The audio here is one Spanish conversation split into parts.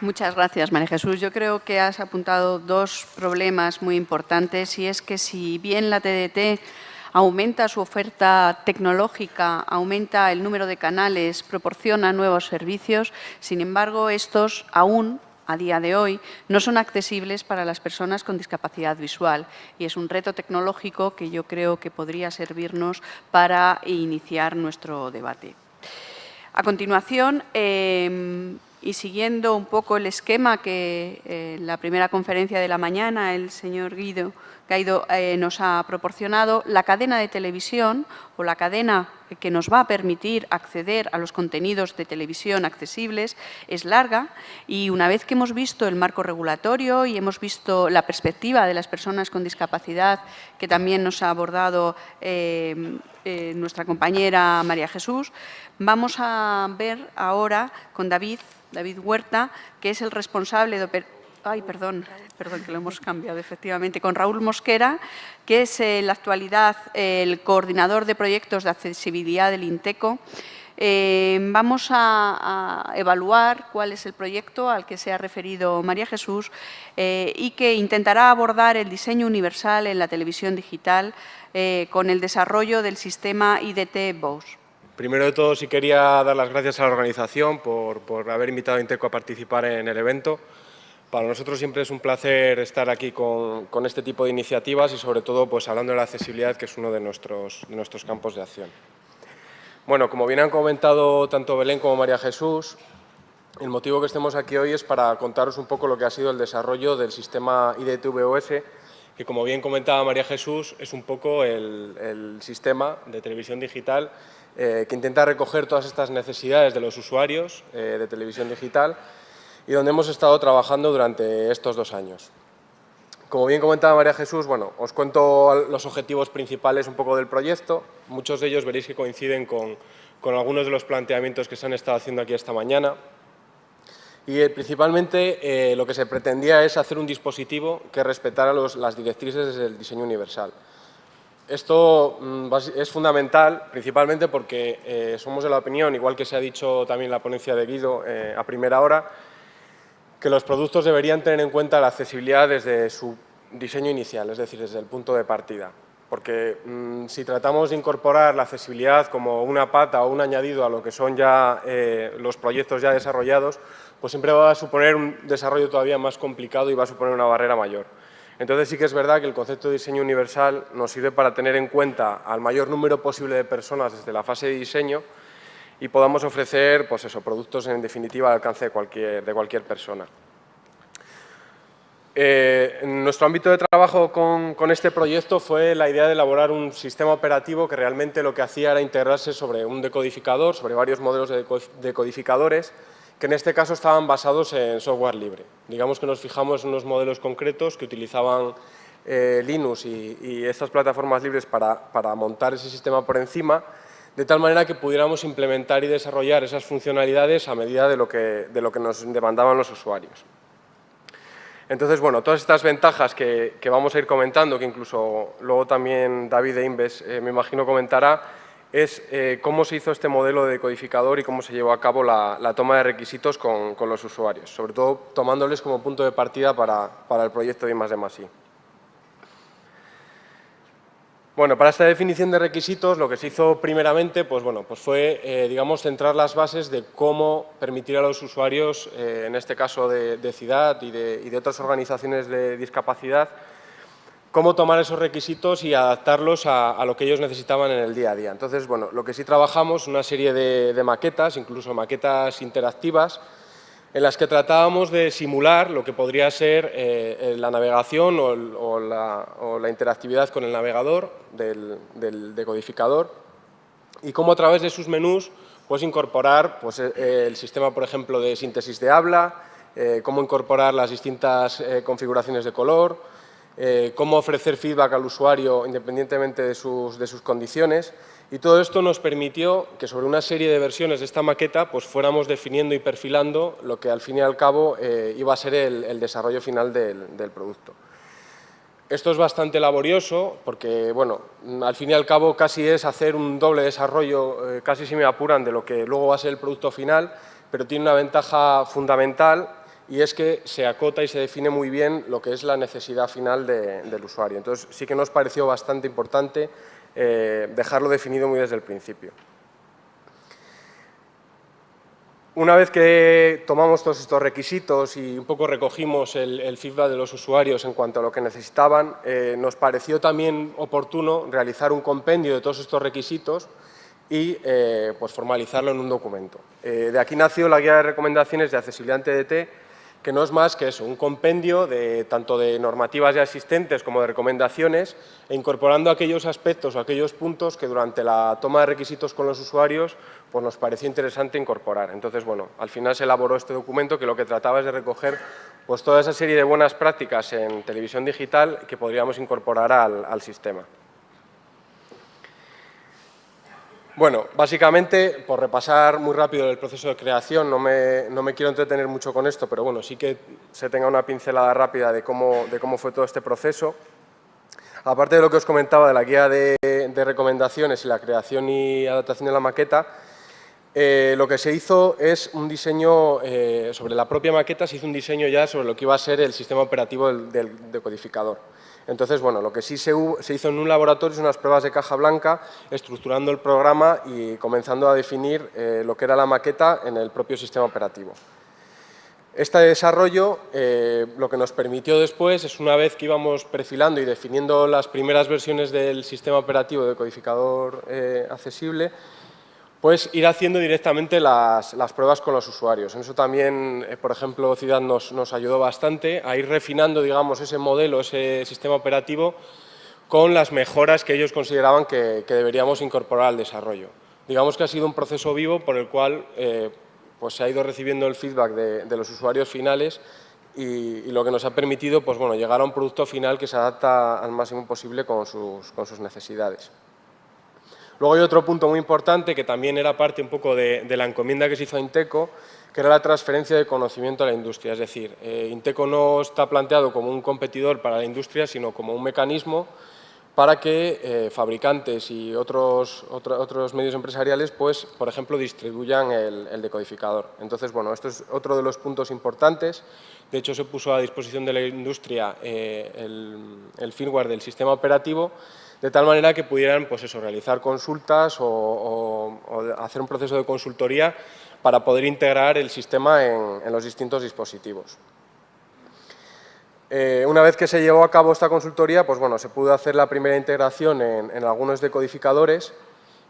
Muchas gracias, María Jesús. Yo creo que has apuntado dos problemas muy importantes, y es que si bien la TDT aumenta su oferta tecnológica, aumenta el número de canales, proporciona nuevos servicios, sin embargo, estos aún a día de hoy no son accesibles para las personas con discapacidad visual, y es un reto tecnológico que yo creo que podría servirnos para iniciar nuestro debate. A continuación, y siguiendo un poco el esquema que en la primera conferencia de la mañana el señor Gaido nos ha proporcionado, la cadena de televisión o la cadena que nos va a permitir acceder a los contenidos de televisión accesibles es larga, y una vez que hemos visto el marco regulatorio y hemos visto la perspectiva de las personas con discapacidad, que también nos ha abordado nuestra compañera María Jesús, vamos a ver ahora con David Huerta, que es el responsable de... perdón, que lo hemos cambiado, efectivamente, con Raúl Mosquera, que es en la actualidad el coordinador de proyectos de accesibilidad del INTECO. Vamos a evaluar cuál es el proyecto al que se ha referido María Jesús y que intentará abordar el diseño universal en la televisión digital con el desarrollo del sistema IDT-VOS. Primero de todo, sí quería dar las gracias a la organización por haber invitado a INTECO a participar en el evento. Para nosotros siempre es un placer estar aquí con este tipo de iniciativas y, sobre todo, pues hablando de la accesibilidad, que es uno de nuestros campos de acción. Bueno, como bien han comentado tanto Belén como María Jesús, el motivo que estemos aquí hoy es para contaros un poco lo que ha sido el desarrollo del sistema IDT-VOS, que, como bien comentaba María Jesús, es un poco el sistema de televisión digital que intenta recoger todas estas necesidades de los usuarios de televisión digital y donde hemos estado trabajando durante estos 2 años. Como bien comentaba María Jesús, bueno, os cuento los objetivos principales un poco del proyecto. Muchos de ellos veréis que coinciden con algunos de los planteamientos que se han estado haciendo aquí esta mañana. Y principalmente lo que se pretendía es hacer un dispositivo que respetara las directrices del diseño universal. Esto es fundamental, principalmente porque somos de la opinión, igual que se ha dicho también en la ponencia de Guido a primera hora, que los productos deberían tener en cuenta la accesibilidad desde su diseño inicial, es decir, desde el punto de partida. Porque si tratamos de incorporar la accesibilidad como una pata o un añadido a lo que son ya los proyectos ya desarrollados, pues siempre va a suponer un desarrollo todavía más complicado y va a suponer una barrera mayor. Entonces sí que es verdad que el concepto de diseño universal nos sirve para tener en cuenta al mayor número posible de personas desde la fase de diseño y podamos ofrecer, pues eso, productos en definitiva al alcance de cualquier persona. En nuestro ámbito de trabajo con este proyecto fue la idea de elaborar un sistema operativo que realmente lo que hacía era integrarse sobre un decodificador, sobre varios modelos de decodificadores, que en este caso estaban basados en software libre. Digamos que nos fijamos en unos modelos concretos que utilizaban Linux y estas plataformas libres para montar ese sistema por encima, de tal manera que pudiéramos implementar y desarrollar esas funcionalidades a medida de lo que nos demandaban los usuarios. Entonces, bueno, todas estas ventajas que vamos a ir comentando, que incluso luego también David de Inves me imagino comentará, es cómo se hizo este modelo de decodificador y cómo se llevó a cabo la toma de requisitos con los usuarios, sobre todo tomándoles como punto de partida para el proyecto de I+D+I. Bueno, para esta definición de requisitos lo que se hizo primeramente pues fue digamos, centrar las bases de cómo permitir a los usuarios, en este caso de CIDAD y de otras organizaciones de discapacidad, cómo tomar esos requisitos y adaptarlos a lo que ellos necesitaban en el día a día. Entonces, bueno, lo que sí trabajamos, una serie de maquetas, incluso maquetas interactivas, en las que tratábamos de simular lo que podría ser la navegación o la interactividad con el navegador del decodificador y cómo a través de sus menús pues, incorporar pues, el sistema, por ejemplo, de síntesis de habla, cómo incorporar las distintas configuraciones de color, cómo ofrecer feedback al usuario independientemente de sus condiciones. Y todo esto nos permitió que sobre una serie de versiones de esta maqueta pues fuéramos definiendo y perfilando lo que al fin y al cabo iba a ser el desarrollo final del producto. Esto es bastante laborioso porque, bueno, al fin y al cabo casi es hacer un doble desarrollo, casi si me apuran, de lo que luego va a ser el producto final, pero tiene una ventaja fundamental y es que se acota y se define muy bien lo que es la necesidad final del usuario. Entonces, sí que nos pareció bastante importante dejarlo definido muy desde el principio. Una vez que tomamos todos estos requisitos y un poco recogimos el feedback de los usuarios en cuanto a lo que necesitaban, nos pareció también oportuno realizar un compendio de todos estos requisitos y pues formalizarlo en un documento. De aquí nació la guía de recomendaciones de accesibilidad en TDT, que no es más que eso, un compendio tanto de normativas ya existentes como de recomendaciones, e incorporando aquellos aspectos o aquellos puntos que durante la toma de requisitos con los usuarios pues nos pareció interesante incorporar. Entonces, bueno, al final se elaboró este documento que lo que trataba es de recoger pues toda esa serie de buenas prácticas en televisión digital que podríamos incorporar al sistema. Bueno, básicamente, por repasar muy rápido el proceso de creación, no me quiero entretener mucho con esto, pero bueno, sí que se tenga una pincelada rápida de cómo fue todo este proceso. Aparte de lo que os comentaba de la guía de recomendaciones y la creación y adaptación de la maqueta, lo que se hizo es un diseño, sobre la propia maqueta se hizo un diseño ya sobre lo que iba a ser el sistema operativo del decodificador. Entonces, bueno, lo que sí se hizo en un laboratorio es unas pruebas de caja blanca, estructurando el programa y comenzando a definir lo que era la maqueta en el propio sistema operativo. Este desarrollo lo que nos permitió después es, una vez que íbamos perfilando y definiendo las primeras versiones del sistema operativo de decodificador accesible, pues ir haciendo directamente las pruebas con los usuarios. En eso también, por ejemplo, Ciudad nos ayudó bastante a ir refinando, digamos, ese modelo, ese sistema operativo, con las mejoras que ellos consideraban que deberíamos incorporar al desarrollo. Digamos que ha sido un proceso vivo por el cual pues se ha ido recibiendo el feedback de los usuarios finales y lo que nos ha permitido pues, bueno, llegar a un producto final que se adapta al máximo posible con sus necesidades. Luego hay otro punto muy importante que también era parte un poco de la encomienda que se hizo a Inteco, que era la transferencia de conocimiento a la industria. Es decir, Inteco no está planteado como un competidor para la industria, sino como un mecanismo para que fabricantes y otros medios empresariales, pues, por ejemplo, distribuyan el decodificador. Entonces, bueno, esto es otro de los puntos importantes. De hecho, se puso a disposición de la industria el firmware del sistema operativo, de tal manera que pudieran pues eso, realizar consultas o hacer un proceso de consultoría para poder integrar el sistema en los distintos dispositivos. Una vez que se llevó a cabo esta consultoría, pues bueno, se pudo hacer la primera integración en algunos decodificadores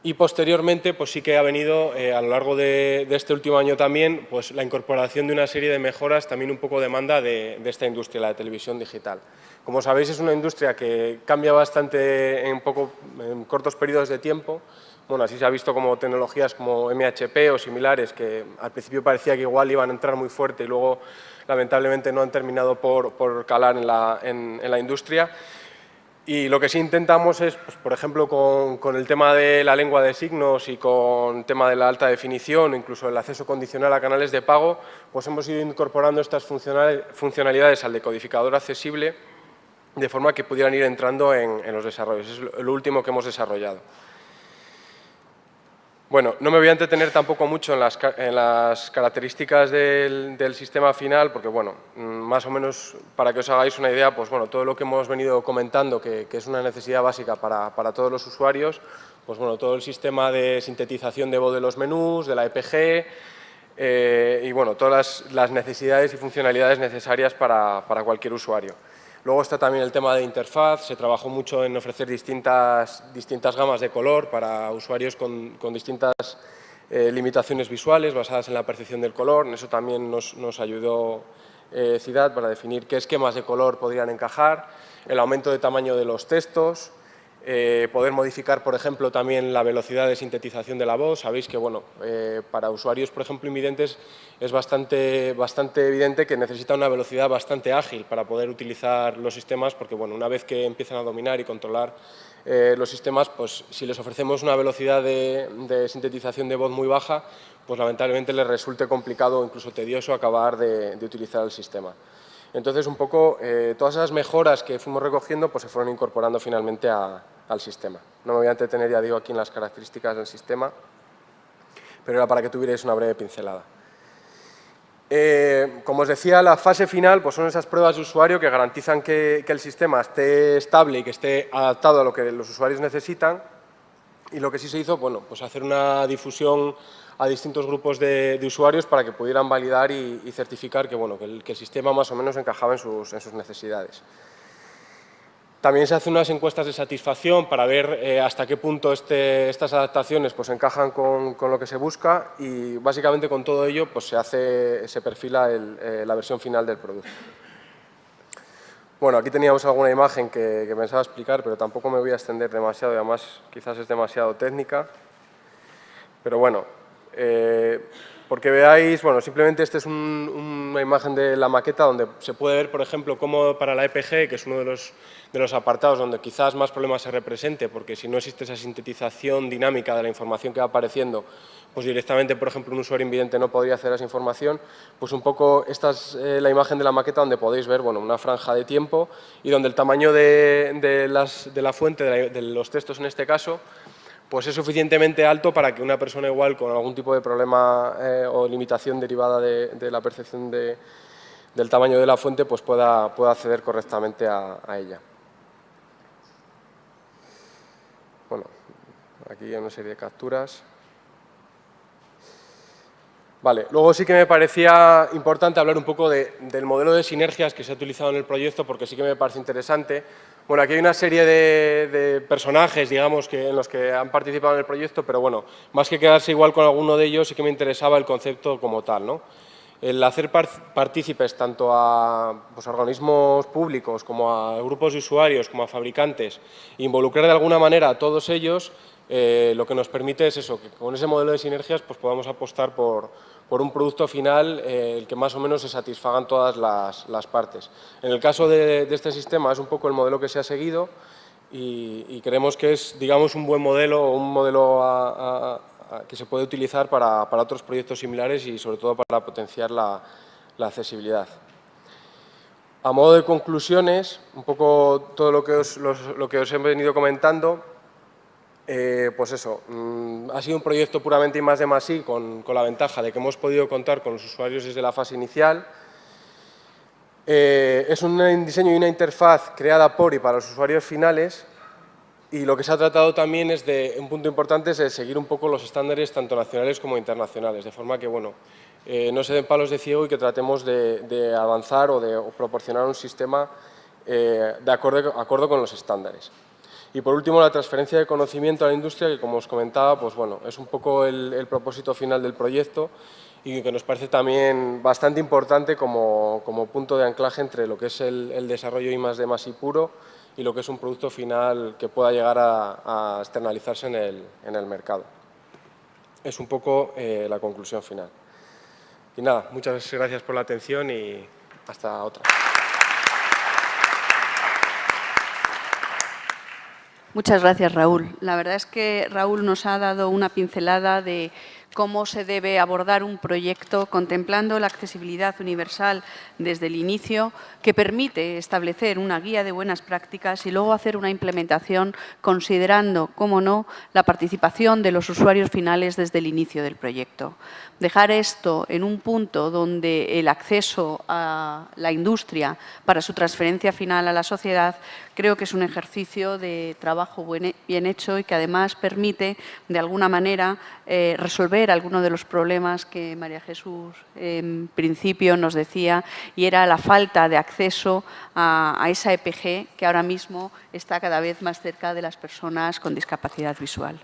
y posteriormente pues sí que ha venido a lo largo de este último año también pues la incorporación de una serie de mejoras, también un poco demanda de esta industria, la de televisión digital. Como sabéis, es una industria que cambia bastante en cortos periodos de tiempo. Bueno, así se ha visto como tecnologías como MHP o similares, que al principio parecía que igual iban a entrar muy fuerte y luego, lamentablemente, no han terminado por calar en la industria. Y lo que sí intentamos es, pues, por ejemplo, con el tema de la lengua de signos y con el tema de la alta definición, incluso el acceso condicional a canales de pago, pues hemos ido incorporando estas funcionalidades al decodificador accesible, de forma que pudieran ir entrando en los desarrollos. Es lo último que hemos desarrollado. Bueno, no me voy a entretener tampoco mucho en las características del sistema final, porque, bueno, más o menos para que os hagáis una idea, pues bueno, todo lo que hemos venido comentando, que es una necesidad básica para todos los usuarios, pues bueno, todo el sistema de sintetización de voz de los menús, de la EPG, y bueno, todas las necesidades y funcionalidades necesarias para cualquier usuario. Luego está también el tema de interfaz, se trabajó mucho en ofrecer distintas gamas de color para usuarios con distintas limitaciones visuales basadas en la percepción del color. En eso también nos ayudó Ciudad para definir qué esquemas de color podrían encajar, el aumento de tamaño de los textos, poder modificar, por ejemplo, también la velocidad de sintetización de la voz. Sabéis que, bueno, para usuarios, por ejemplo, invidentes, es bastante evidente que necesita una velocidad bastante ágil para poder utilizar los sistemas, porque, bueno, una vez que empiezan a dominar y controlar los sistemas, pues si les ofrecemos una velocidad de sintetización de voz muy baja, pues lamentablemente les resulte complicado o incluso tedioso acabar de utilizar el sistema. Entonces, un poco, todas esas mejoras que fuimos recogiendo pues se fueron incorporando finalmente al sistema. No me voy a entretener, ya digo, aquí en las características del sistema, pero era para que tuvierais una breve pincelada. Como os decía, la fase final pues son esas pruebas de usuario que garantizan que el sistema esté estable y que esté adaptado a lo que los usuarios necesitan. Y lo que sí se hizo, bueno, pues hacer una difusión a distintos grupos de usuarios para que pudieran validar y certificar que, bueno, que el sistema más o menos encajaba en sus necesidades. También se hacen unas encuestas de satisfacción para ver hasta qué punto estas adaptaciones pues, encajan con lo que se busca y básicamente con todo ello pues, se perfila la versión final del producto. Bueno, aquí teníamos alguna imagen que pensaba explicar, pero tampoco me voy a extender demasiado y además quizás es demasiado técnica. Pero bueno, porque veáis, bueno, simplemente esta es una imagen de la maqueta donde se puede ver, por ejemplo, cómo para la EPG, que es uno de los apartados donde quizás más problemas se represente, porque si no existe esa sintetización dinámica de la información que va apareciendo, pues directamente, por ejemplo, un usuario invidente no podría acceder a esa información, pues un poco esta es la imagen de la maqueta donde podéis ver, bueno, una franja de tiempo y donde el tamaño de la fuente, de los textos en este caso, pues es suficientemente alto para que una persona igual con algún tipo de problema o limitación derivada de la percepción del tamaño de la fuente pues pueda acceder correctamente a ella. Bueno, aquí hay una serie de capturas. Vale, luego sí que me parecía importante hablar un poco del modelo de sinergias que se ha utilizado en el proyecto porque sí que me parece interesante. Bueno, aquí hay una serie de personajes, digamos, en los que han participado en el proyecto, pero bueno, más que quedarse igual con alguno de ellos, sí que me interesaba el concepto como tal, ¿no? El hacer partícipes tanto a pues, organismos públicos como a grupos de usuarios, como a fabricantes, involucrar de alguna manera a todos ellos, lo que nos permite es eso, que con ese modelo de sinergias pues, podamos apostar por un producto final el que más o menos se satisfagan todas las partes. En el caso de este sistema es un poco el modelo que se ha seguido y creemos que es, digamos, un buen modelo, un modelo que se puede utilizar para otros proyectos similares y sobre todo para potenciar la accesibilidad. A modo de conclusiones, un poco todo lo que os he venido comentando, pues eso, ha sido un proyecto puramente I+D+I con la ventaja de que hemos podido contar con los usuarios desde la fase inicial. Es un diseño y una interfaz creada por y para los usuarios finales y lo que se ha tratado también es un punto importante es de seguir un poco los estándares tanto nacionales como internacionales, de forma que bueno, no se den palos de ciego y que tratemos de avanzar o de proporcionar un sistema de acuerdo con los estándares. Y por último, la transferencia de conocimiento a la industria, que como os comentaba, pues bueno, es un poco el propósito final del proyecto y que nos parece también bastante importante como punto de anclaje entre lo que es el desarrollo I+D+I puro y lo que es un producto final que pueda llegar a externalizarse en el mercado. Es un poco la conclusión final. Y nada, muchas gracias por la atención y hasta otra. Muchas gracias, Raúl. La verdad es que Raúl nos ha dado una pincelada de cómo se debe abordar un proyecto contemplando la accesibilidad universal desde el inicio, que permite establecer una guía de buenas prácticas y luego hacer una implementación considerando, cómo no, la participación de los usuarios finales desde el inicio del proyecto. Dejar esto en un punto donde el acceso a la industria para su transferencia final a la sociedad creo que es un ejercicio de trabajo bien hecho y que además permite, de alguna manera, resolver algunos de los problemas que María Jesús en principio nos decía y era la falta de acceso a esa EPG que ahora mismo está cada vez más cerca de las personas con discapacidad visual.